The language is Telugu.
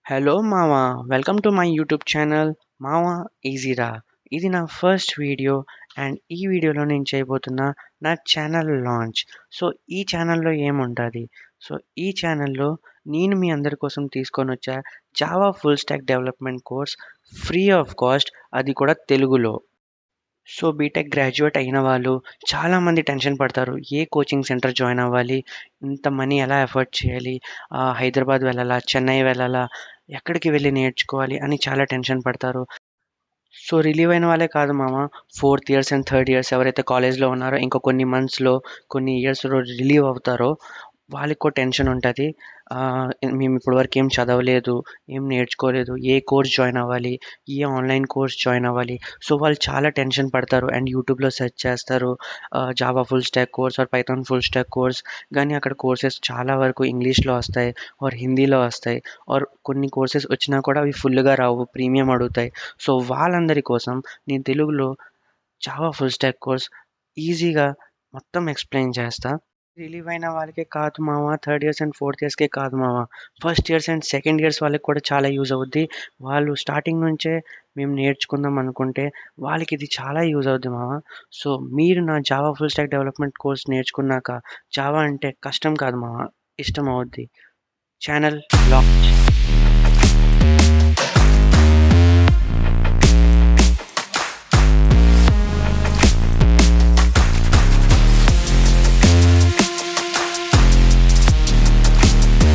హలో మావా! Welcome to my YouTube channel మావా ఈజీరా. ఇది నా ఫస్ట్ వీడియో అండ్ ఈ వీడియోలో నేను చేయబోతున్న నా ఛానల్ లాంచ్. సో, ఈ ఛానల్‌లో ఏముంటది? సో, ఈ ఛానల్‌లో నేను మీ అందరి కోసం తీసుకొనొచ్చా Java full stack development course free of cost, అది కూడా తెలుగులో. సో, బీటెక్ గ్రాడ్యుయేట్ అయిన వాళ్ళు చాలామంది టెన్షన్ పడతారు. ఏ కోచింగ్ సెంటర్ జాయిన్ అవ్వాలి? ఇంత మనీ ఎలా ఎఫర్డ్ చేయాలి? హైదరాబాద్ వెళ్ళాలా? చెన్నై వెళ్ళాలా? ఎక్కడికి వెళ్లి నేర్చుకోవాలి? అని చాలా టెన్షన్ పడతారు. సో, రిలీవ్ అయిన వాళ్ళే కాదు మామ, fourth years and third years ఎవరైతే కాలేజ్‌లో ఉన్నారో ఇంకా కొన్ని మంత్స్‌లో, కొన్ని ఇయర్స్‌లో రిలీవ్ అవుతారో వాళ్ళకి కూడా టెన్షన్ ఉంటది. మేము ఇప్పటివరకు ఏం చదవలేదు, ఏం నేర్చుకోలేదు, ఏ కోర్స్ జాయిన్ అవ్వాలి, ఏ ఆన్‌లైన్ కోర్స్ జాయిన్ అవ్వాలి. సో, వాళ్ళు చాలా టెన్షన్ పడతారు అండ్ యూట్యూబ్‌లో సెర్చ్ చేస్తారు. Java full stack course or Python full stack course. కానీ అక్కడ కోర్సెస్ చాలా వరకు ఇంగ్లీష్‌లో వస్తాయి ఆర్ హిందీలో వస్తాయి. ఆర్ కొన్ని కోర్సెస్ వచ్చినా కూడా అవి ఫుల్‌గా రావు. ప్రీమియం అడుగుతాయి. సో, వాళ్ళందరి కోసం నేను తెలుగులో జావా ఫుల్ స్టాక్ కోర్స్ ఈజీగా మొత్తం ఎక్స్‌ప్లెయిన్ చేస్తా. రిలీవ్ అయిన వాళ్ళకే కాదు మామ, థర్డ్ ఇయర్స్ అండ్ ఫోర్త్ ఇయర్స్‌కే కాదు మామ, first years and second years వాళ్ళకి కూడా చాలా యూజ్ అవుద్ది. వాళ్ళు స్టార్టింగ్ నుంచే మేము నేర్చుకుందాం అనుకుంటే వాళ్ళకి ఇది చాలా యూజ్ అవుద్ది మామ. సో, మీరు నా Java full stack development course నేర్చుకున్నాక జావా అంటే కష్టం కాదు మామ, ఇష్టం అవుద్ది. Channel lock.